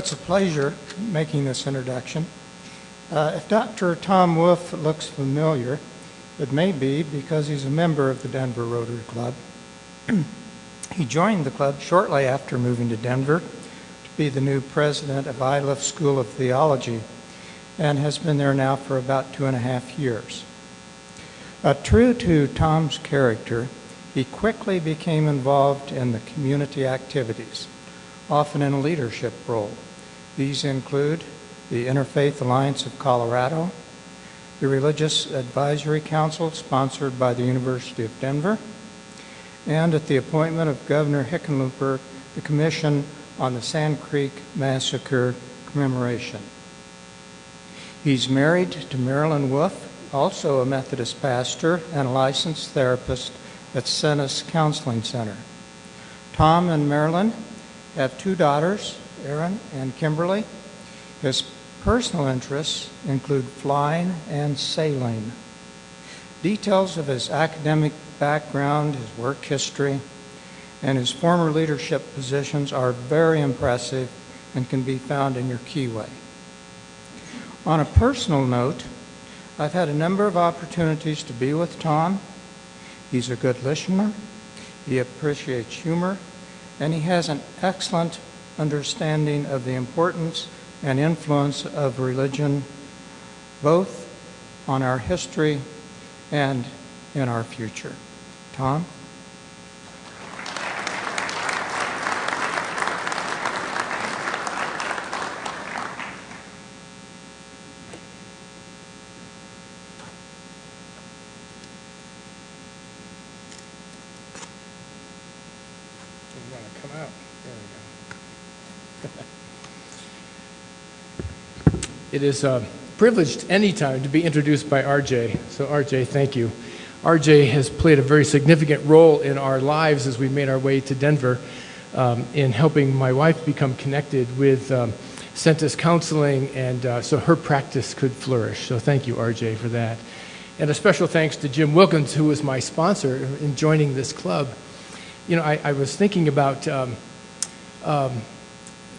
It's a pleasure making this introduction. If Dr. Tom Wolf looks familiar, it may be because he's a member of the Denver Rotary Club. He joined the club shortly after moving to Denver to be the new president of Iliff School of Theology and has been there now for about 2.5 years. True to Tom's character, he quickly became involved in the community activities, often in a leadership role. These include the Interfaith Alliance of Colorado, the Religious Advisory Council sponsored by the University of Denver, and at the appointment of Governor Hickenlooper, the Commission on the Sand Creek Massacre Commemoration. He's married to Marilyn Wolf, also a Methodist pastor and a licensed therapist at Cenis Counseling Center. Tom and Marilyn have 2 daughters, Erin and Kimberly. His personal interests include flying and sailing. Details of his academic background, his work history, and his former leadership positions are very impressive and can be found in your keyway. On a personal note, I've had a number of opportunities to be with Tom. He's a good listener, he appreciates humor, and he has an excellent understanding of the importance and influence of religion, both on our history and in our future. Tom? It is a privilege anytime to be introduced by RJ. So RJ, thank you. RJ has played a very significant role in our lives as we made our way to Denver in helping my wife become connected with Cenis Counseling, and so her practice could flourish. So thank you, RJ, for that. And a special thanks to Jim Wilkins, who was my sponsor in joining this club. You know, I was thinking about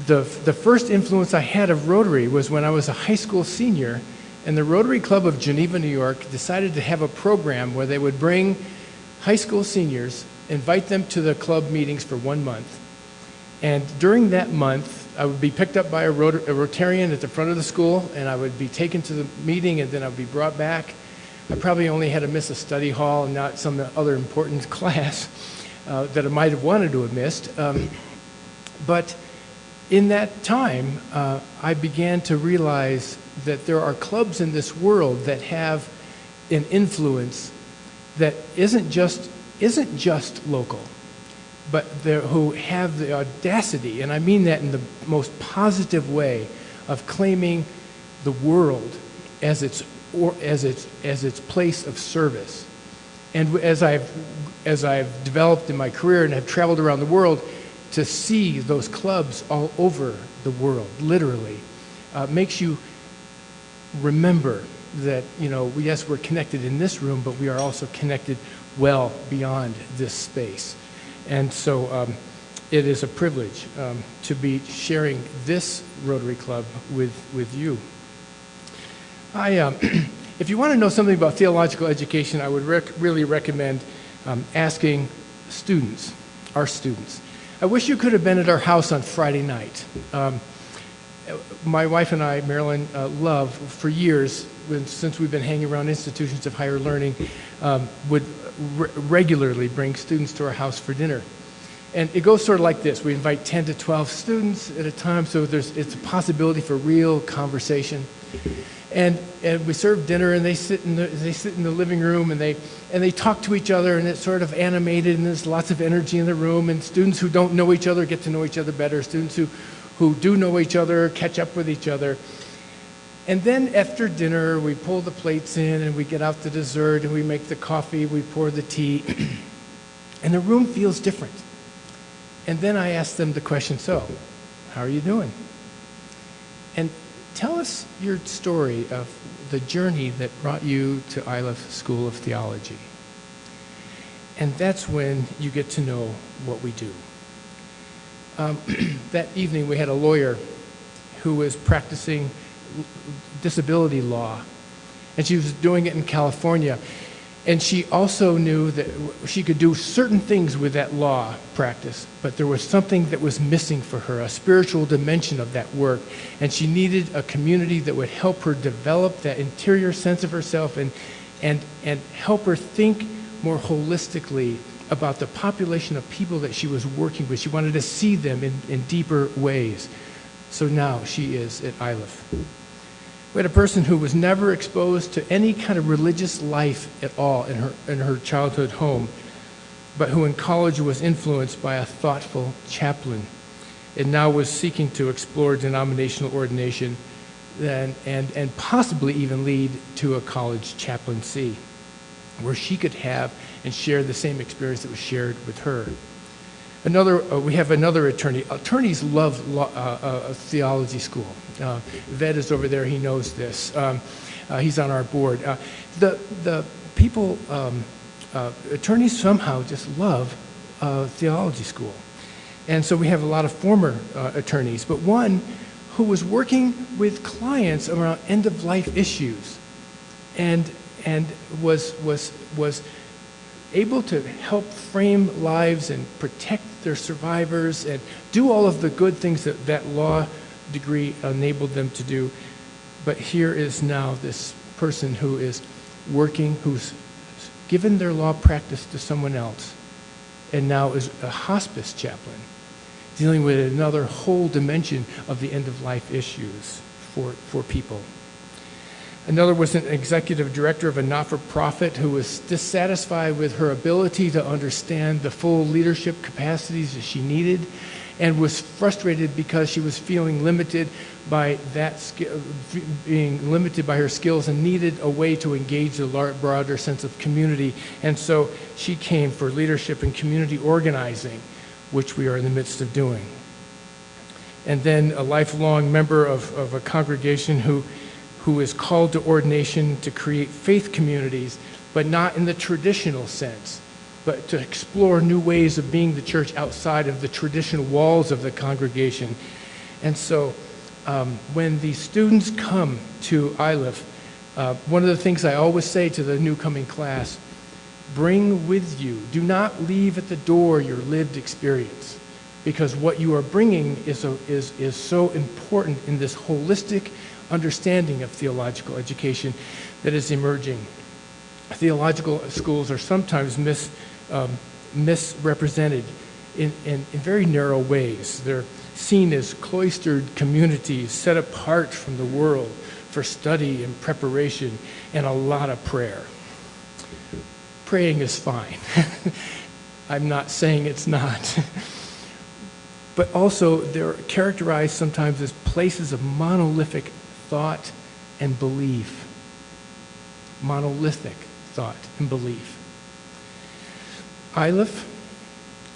the first influence I had of Rotary was when I was a high school senior, and the Rotary Club of Geneva, New York decided to have a program where they would bring high school seniors, invite them to the club meetings for 1 month. And during that month, I would be picked up by a Rotarian at the front of the school, and I would be taken to the meeting, and then I would be brought back. I probably only had to miss a study hall and not some other important class that I might have wanted to have missed. But in that time, I began to realize that there are clubs in this world that have an influence that isn't just local, but who have the audacity, and I mean that in the most positive way, of claiming the world as its place of service. And as I've developed in my career and have traveled around the world, to see those clubs all over the world, literally, makes you remember that, you know, yes, we're connected in this room, but we are also connected well beyond this space. And so it is a privilege to be sharing this Rotary Club with you. If you want to know something about theological education, I would really recommend asking our students. I wish you could have been at our house on Friday night. My wife and I, Marilyn, love for years, since we've been hanging around institutions of higher learning, would regularly bring students to our house for dinner. And it goes sort of like this. We invite 10 to 12 students at a time, so it's a possibility for real conversation. And we serve dinner, and they sit in the living room, and they talk to each other, and it's sort of animated, and there's lots of energy in the room. And students who don't know each other get to know each other better. Students who do know each other catch up with each other. And then after dinner, we pull the plates in, and we get out the dessert, and we make the coffee, we pour the tea, and the room feels different. And then I ask them the question, so, how are you doing? And tell us your story of the journey that brought you to Iliff School of Theology. And that's when you get to know what we do. That evening we had a lawyer who was practicing disability law, and she was doing it in California. And she also knew that she could do certain things with that law practice, but there was something that was missing for her, a spiritual dimension of that work. And she needed a community that would help her develop that interior sense of herself and help her think more holistically about the population of people that she was working with. She wanted to see them in deeper ways. So now she is at Iliff. We had a person who was never exposed to any kind of religious life at all in her childhood home, but who in college was influenced by a thoughtful chaplain and now was seeking to explore denominational ordination and possibly even lead to a college chaplaincy where she could have and share the same experience that was shared with her. We have another attorney. Attorneys love theology school. Ved is over there. He knows this. He's on our board. The people, attorneys somehow just love theology school. And so we have a lot of former attorneys, but one who was working with clients around end-of-life issues and was able to help frame lives and protect their survivors and do all of the good things that law degree enabled them to do. But here is now this person who is working, who's given their law practice to someone else, and now is a hospice chaplain, dealing with another whole dimension of the end-of-life issues for people. Another was an executive director of a not-for-profit who was dissatisfied with her ability to understand the full leadership capacities that she needed and was frustrated because she was feeling limited by being limited by her skills and needed a way to engage a broader sense of community. And so she came for leadership and community organizing, which we are in the midst of doing. And then a lifelong member of a congregation who is called to ordination to create faith communities, but not in the traditional sense, but to explore new ways of being the church outside of the traditional walls of the congregation. And so when the students come to Iliff, one of the things I always say to the new coming class, bring with you, do not leave at the door your lived experience, because what you are bringing is so important in this holistic understanding of theological education that is emerging. Theological schools are sometimes misrepresented in very narrow ways. They're seen as cloistered communities set apart from the world for study and preparation and a lot of prayer. Praying is fine. I'm not saying it's not. But also they're characterized sometimes as places of monolithic thought and belief. Monolithic thought and belief. Iliff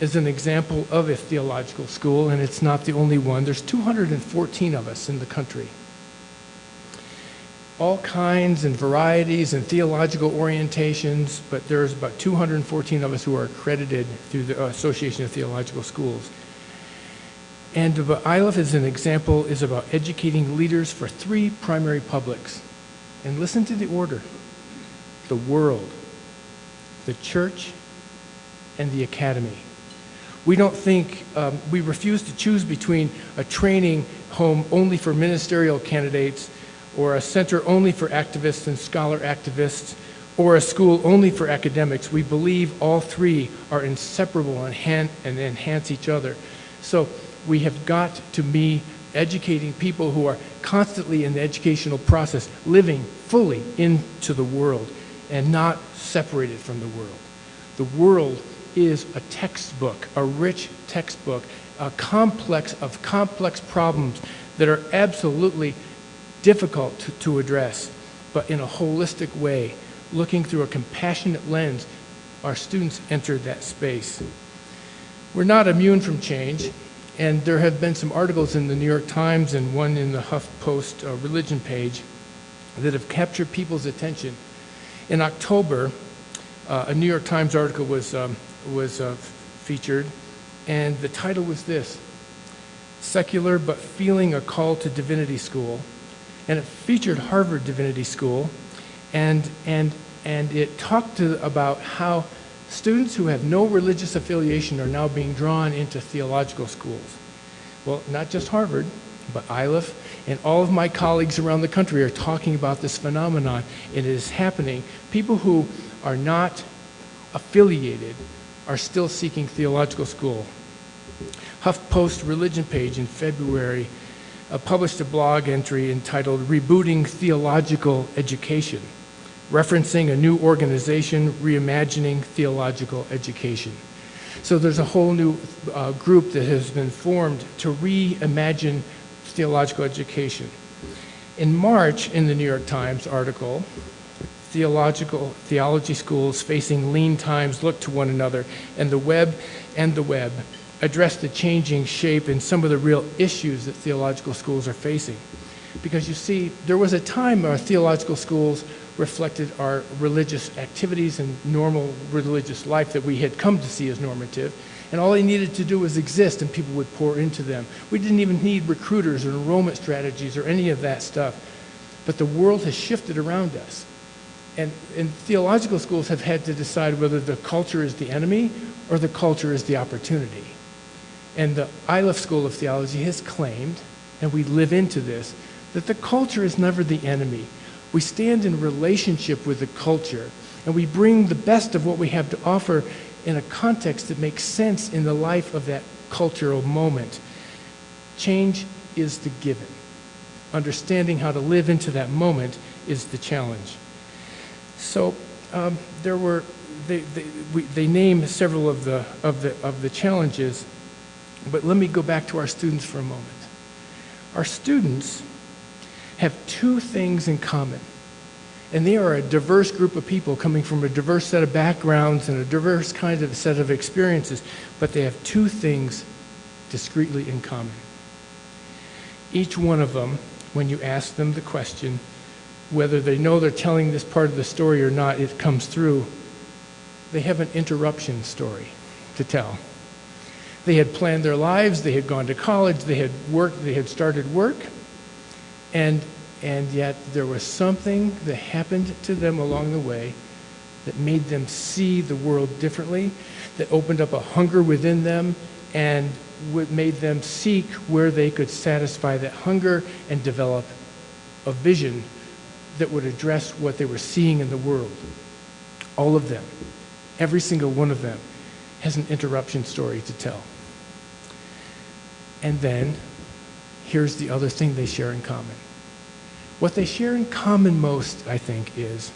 is an example of a theological school, and it's not the only one. There's 214 of us in the country. All kinds and varieties and theological orientations, but there's about 214 of us who are accredited through the Association of Theological Schools. And Iliff as an example is about educating leaders for three primary publics. And listen to the order: the world, the church, and the academy. We don't think, we refuse to choose between a training home only for ministerial candidates, or a center only for activists and scholar activists, or a school only for academics. We believe all three are inseparable and enhance each other. So we have got to be educating people who are constantly in the educational process, living fully into the world and not separated from the world. The world is a textbook, a rich textbook, a complex problems that are absolutely difficult to address, but in a holistic way, looking through a compassionate lens, our students enter that space. We're not immune from change. And there have been some articles in the New York Times and one in the HuffPost religion page that have captured people's attention. In October, a New York Times article was featured, and the title was this: secular but feeling a call to divinity school. And it featured Harvard Divinity School, and it talked about how students who have no religious affiliation are now being drawn into theological schools. Well, not just Harvard, but ILIF and all of my colleagues around the country are talking about this phenomenon. It is happening. People who are not affiliated are still seeking theological school. HuffPost religion page in February published a blog entry entitled Rebooting Theological Education, referencing a new organization, Reimagining Theological Education. So there's a whole new group that has been formed to reimagine theological education. In March, in the New York Times article, theology schools facing lean times look to one another, and the web address the changing shape and some of the real issues that theological schools are facing. Because you see, there was a time our theological schools reflected our religious activities and normal religious life that we had come to see as normative, and all they needed to do was exist and people would pour into them. We didn't even need recruiters or enrollment strategies or any of that stuff. But the world has shifted around us. And theological schools have had to decide whether the culture is the enemy or the culture is the opportunity. And the ILIF School of Theology has claimed, and we live into this, that the culture is never the enemy. We stand in relationship with the culture, and we bring the best of what we have to offer in a context that makes sense in the life of that cultural moment. Change is the given. Understanding how to live into that moment is the challenge. So they name several of the challenges, but let me go back to our students for a moment. Our students have two things in common, and they are a diverse group of people coming from a diverse set of backgrounds and a diverse kind of set of experiences, but they have two things discreetly in common. Each one of them, when you ask them the question, whether they know they're telling this part of the story or not, it comes through. They have an interruption story to tell. They had planned their lives, they had gone to college, they had worked, they had started work, and yet there was something that happened to them along the way that made them see the world differently, that opened up a hunger within them, and made them seek where they could satisfy that hunger and develop a vision that would address what they were seeing in the world. All of them, every single one of them, has an interruption story to tell. And then, here's the other thing they share in common. What they share in common most, I think, is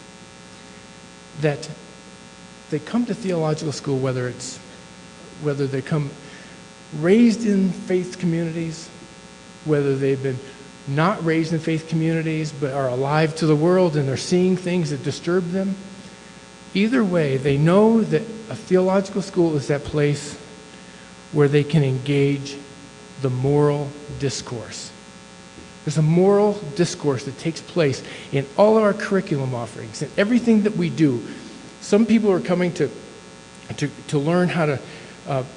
that they come to theological school, whether they come raised in faith communities, whether they've been not raised in faith communities but are alive to the world and they're seeing things that disturb them. Either way, they know that a theological school is that place where they can engage the moral discourse. There's a moral discourse that takes place in all of our curriculum offerings and everything that we do. Some people are coming to learn how to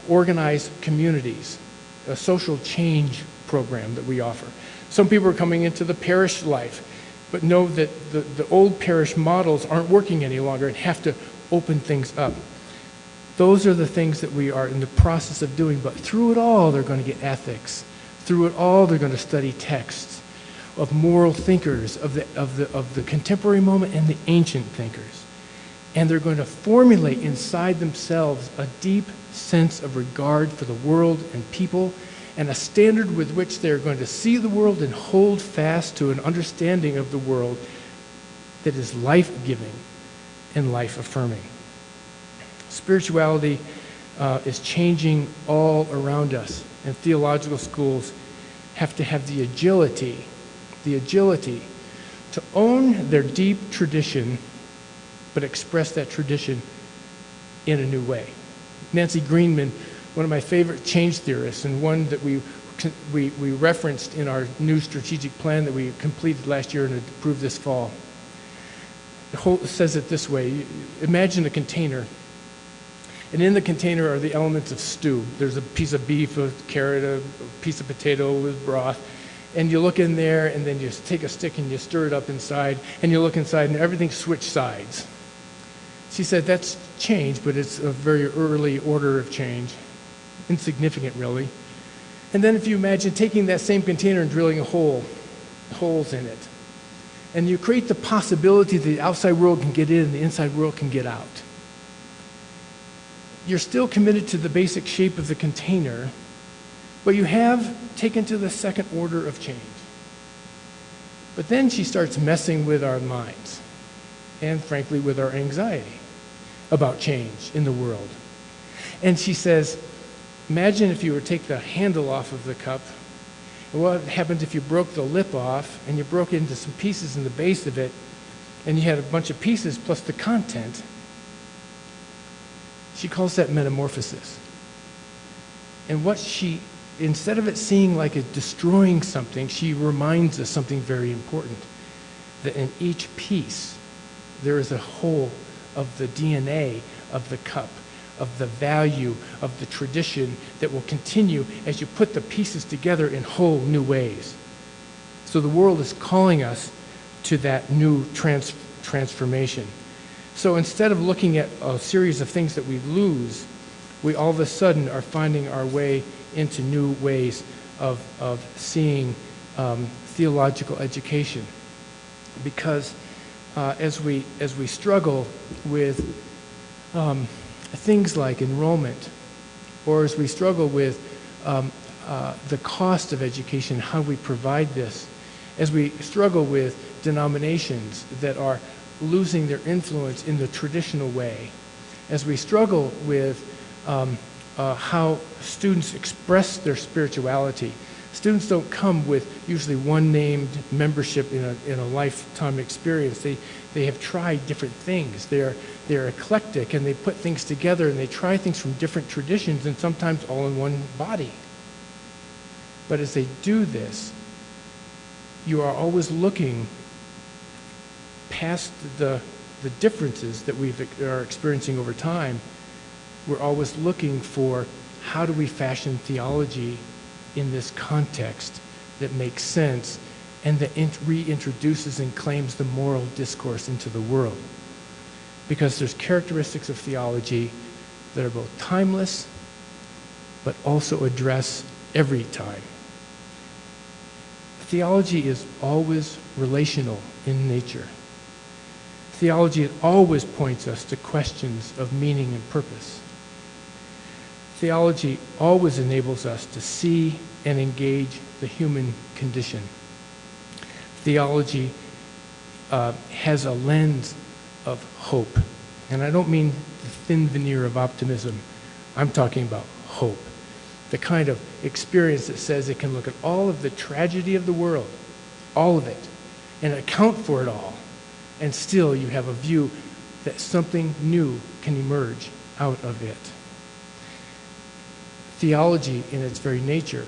organize communities, a social change program that we offer. Some people are coming into the parish life, but know that the old parish models aren't working any longer and have to open things up. Those are the things that we are in the process of doing, but through it all, they're going to get ethics. Through it all, they're going to study texts of moral thinkers, of the contemporary moment and the ancient thinkers. And they're going to formulate inside themselves a deep sense of regard for the world and people, and a standard with which they're going to see the world and hold fast to an understanding of the world that is life-giving and life-affirming. Spirituality is changing all around us, and theological schools have to have the agility to own their deep tradition, but express that tradition in a new way. Nancy Greenman, one of my favorite change theorists, and one that we referenced in our new strategic plan that we completed last year and approved this fall, says it this way. Imagine a container, And in the container are the elements of stew. There's a piece of beef, a carrot, a piece of potato with broth. And you look in there, and then you take a stick and you stir it up inside, and you look inside, and everything's switched sides. She said that's change, but it's a very early order of change. Insignificant, really. And then if you imagine taking that same container and drilling holes in it, and you create the possibility that the outside world can get in and the inside world can get out. You're still committed to the basic shape of the container, but you have taken to the second order of change. But then she starts messing with our minds, and frankly with our anxiety about change in the world. And she says, imagine if you were to take the handle off of the cup, and what happens if you broke the lip off, and you broke it into some pieces in the base of it, and you had a bunch of pieces plus the content. She calls that metamorphosis. And what she, instead of it seeing like it destroying something, she reminds us something very important, that in each piece there is a whole of the DNA of the cup, of the value, of the tradition that will continue as you put the pieces together in whole new ways. So the world is calling us to that new transformation. So instead of looking at a series of things that we lose, we all of a sudden are finding our way into new ways of seeing theological education. Because as we struggle with things like enrollment, or as we struggle with the cost of education, how we provide this, as we struggle with denominations that are losing their influence in the traditional way, as we struggle with how students express their spirituality. Students don't come with usually one named membership in a lifetime experience. They have tried different things. They're eclectic, and they put things together, and they try things from different traditions, and sometimes all in one body. But as they do this, you are always looking past the differences that we are experiencing over time. We're always looking for, how do we fashion theology in this context that makes sense and that reintroduces and claims the moral discourse into the world? Because there's characteristics of theology that are both timeless but also address every time. Theology is always relational in nature. Theology always points us to questions of meaning and purpose. Theology always enables us to see and engage the human condition. Theology has a lens of hope. And I don't mean the thin veneer of optimism. I'm talking about hope. The kind of experience that says it can look at all of the tragedy of the world, all of it, and account for it all. And still you have a view that something new can emerge out of it. Theology in its very nature,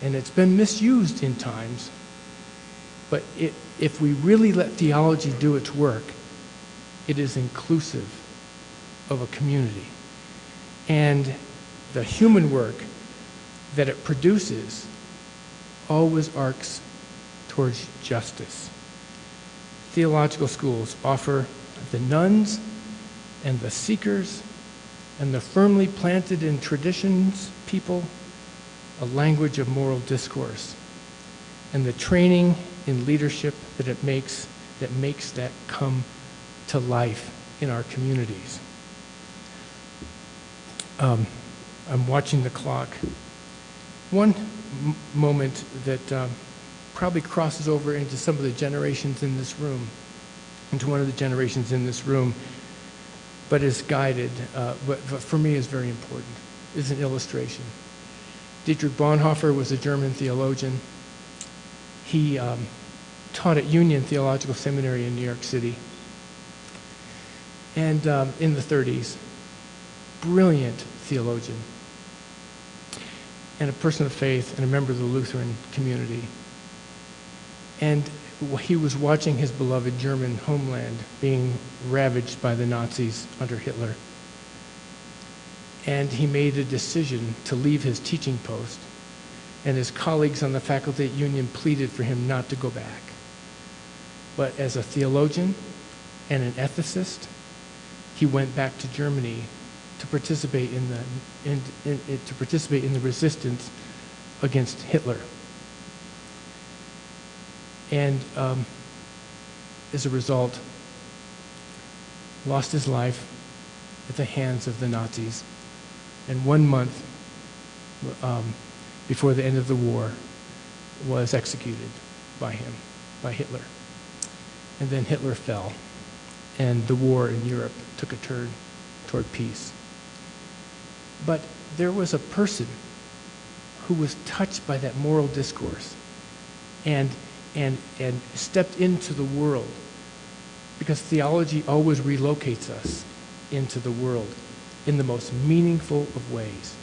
and it's been misused in times, but if we really let theology do its work, it is inclusive of a community. And the human work that it produces always arcs towards justice. Theological schools offer the nuns and the seekers and the firmly planted in traditions people a language of moral discourse, and the training in leadership that makes that come to life in our communities. I'm watching the clock. One moment that probably crosses over into some of the generations in this room, into one of the generations in this room, but is guided, but for me is very important, is an illustration. Dietrich Bonhoeffer was a German theologian. He taught at Union Theological Seminary in New York City. And in the 30s, brilliant theologian, and a person of faith and a member of the Lutheran community. And he was watching his beloved German homeland being ravaged by the Nazis under Hitler. and he made a decision to leave his teaching post, and his colleagues on the faculty union pleaded for him not to go back. But as a theologian and an ethicist, he went back to Germany to participate in the resistance against Hitler. And as a result, lost his life at the hands of the Nazis. And 1 month before the end of the war, was executed by him, by Hitler. And then Hitler fell, and the war in Europe took a turn toward peace. But there was a person who was touched by that moral discourse and stepped into the world, because theology always relocates us into the world in the most meaningful of ways.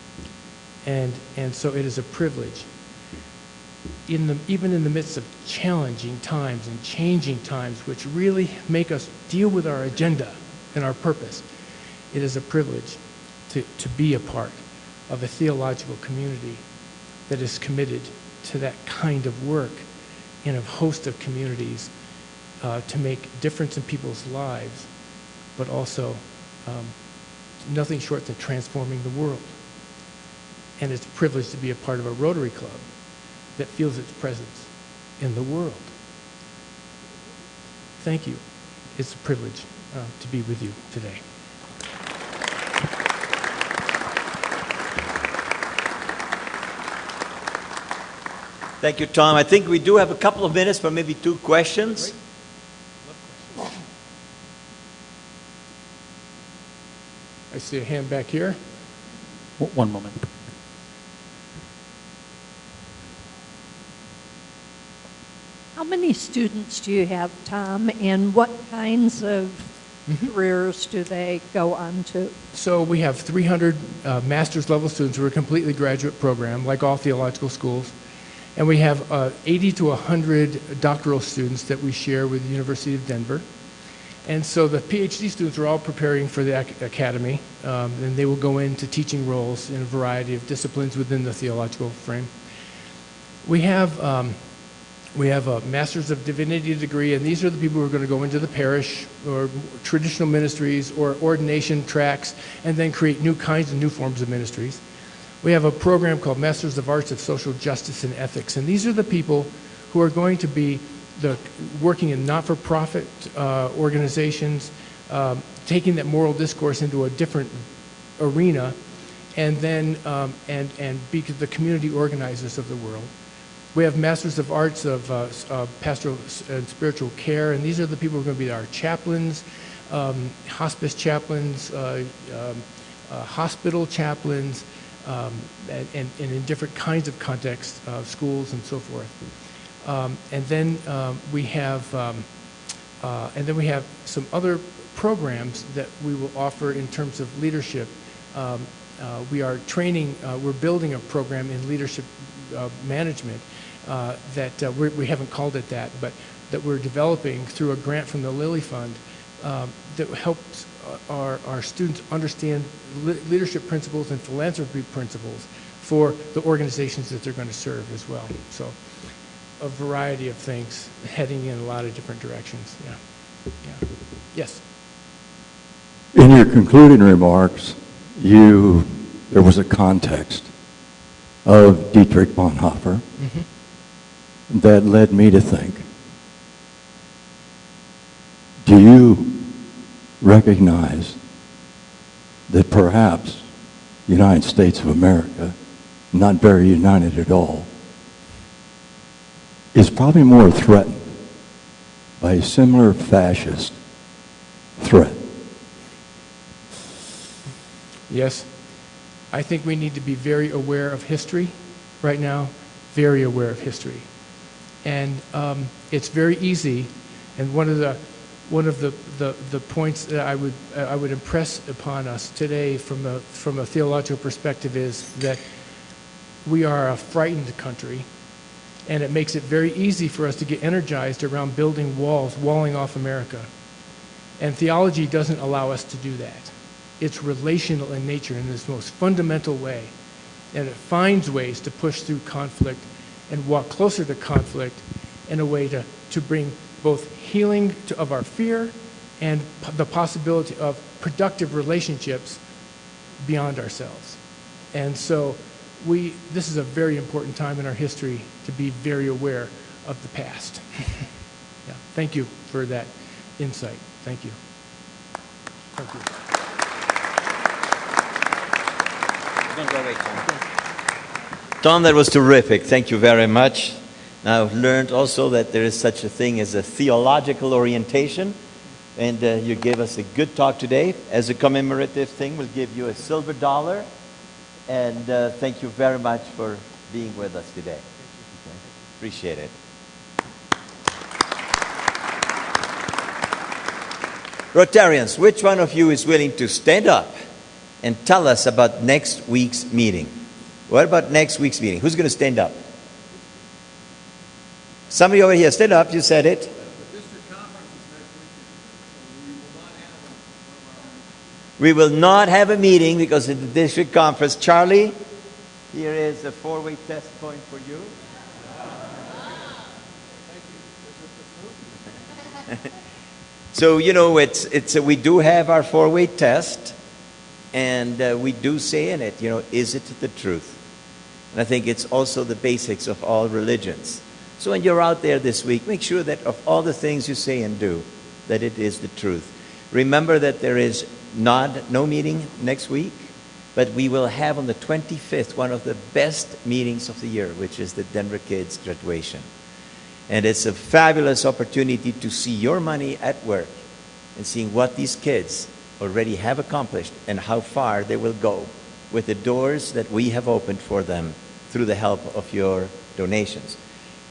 And so it is a privilege, even in the midst of challenging times and changing times, which really make us deal with our agenda and our purpose. It is a privilege to be a part of a theological community that is committed to that kind of work in a host of communities to make difference in people's lives, but also nothing short than transforming the world. And it's a privilege to be a part of a Rotary Club that feels its presence in the world. Thank you. It's a privilege to be with you today. Thank you, Tom. I think we do have a couple of minutes for maybe 2 questions. I see a hand back here. One moment. How many students do you have, Tom, and what kinds of careers do they go on to? So we have 300 master's level students who are a completely graduate program, like all theological schools. And we have 80 to 100 doctoral students that we share with the University of Denver. And so the PhD students are all preparing for the academy, and they will go into teaching roles in a variety of disciplines within the theological frame. We have a Master's of Divinity degree, and these are the people who are going to go into the parish or traditional ministries or ordination tracks and then create new kinds and new forms of ministries. We have a program called Masters of Arts of Social Justice and Ethics, and these are the people who are going to be working in not-for-profit organizations, taking that moral discourse into a different arena, and then be the community organizers of the world. We have Masters of Arts of Pastoral and Spiritual Care, and these are the people who are going to be our chaplains, hospice chaplains, hospital chaplains, and in different kinds of contexts, schools and so forth. And then we have some other programs that we will offer in terms of leadership. We are training, we're building a program in leadership management that we haven't called it that, but that we're developing through a grant from the Lilly Fund that helps our students understand leadership principles and philanthropy principles for the organizations that they're going to serve as well. So a variety of things heading in a lot of different directions. Yeah. Yes. In your concluding remarks, there was a context of Dietrich Bonhoeffer that led me to think, do you recognize that perhaps the United States of America, not very united at all, is probably more threatened by a similar fascist threat? Yes. I think we need to be very aware of history right now, very aware of history. And it's very easy, and one of the points that I would impress upon us today from a theological perspective is that we are a frightened country, and it makes it very easy for us to get energized around building walls, walling off America. And theology doesn't allow us to do that. It's relational in nature in its most fundamental way. And it finds ways to push through conflict and walk closer to conflict in a way to bring both healing of our fear and the possibility of productive relationships beyond ourselves. And so this is a very important time in our history to be very aware of the past. Yeah, thank you for that insight. Thank you. Thank you. Tom, that was terrific. Thank you very much. Now, I've learned also that there is such a thing as a theological orientation. And you gave us a good talk today. As a commemorative thing, we'll give you a silver dollar. And thank you very much for being with us today. Okay. Appreciate it. Rotarians, which one of you is willing to stand up and tell us about next week's meeting? What about next week's meeting? Who's going to stand up? Somebody over here, stand up. You said it. We will not have a meeting because of the district conference. Charlie, here is a 4-way test point for you. So, we do have our 4-way test, and we do say in it, is it the truth? And I think it's also the basics of all religions. So when you're out there this week, make sure that of all the things you say and do, that it is the truth. Remember that there is no meeting next week, but we will have on the 25th one of the best meetings of the year, which is the Denver Kids graduation. And it's a fabulous opportunity to see your money at work and seeing what these kids already have accomplished and how far they will go with the doors that we have opened for them through the help of your donations.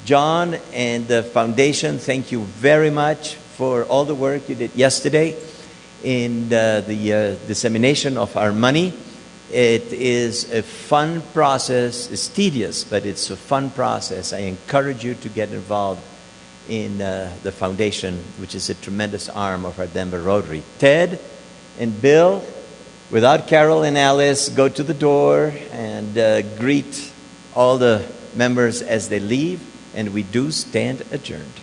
John and the foundation, thank you very much for all the work you did yesterday in the dissemination of our money. It is a fun process. It's tedious, but it's a fun process. I encourage you to get involved in the foundation, which is a tremendous arm of our Denver Rotary. Ted and Bill, without Carol and Alice, go to the door and greet all the members as they leave, and we do stand adjourned.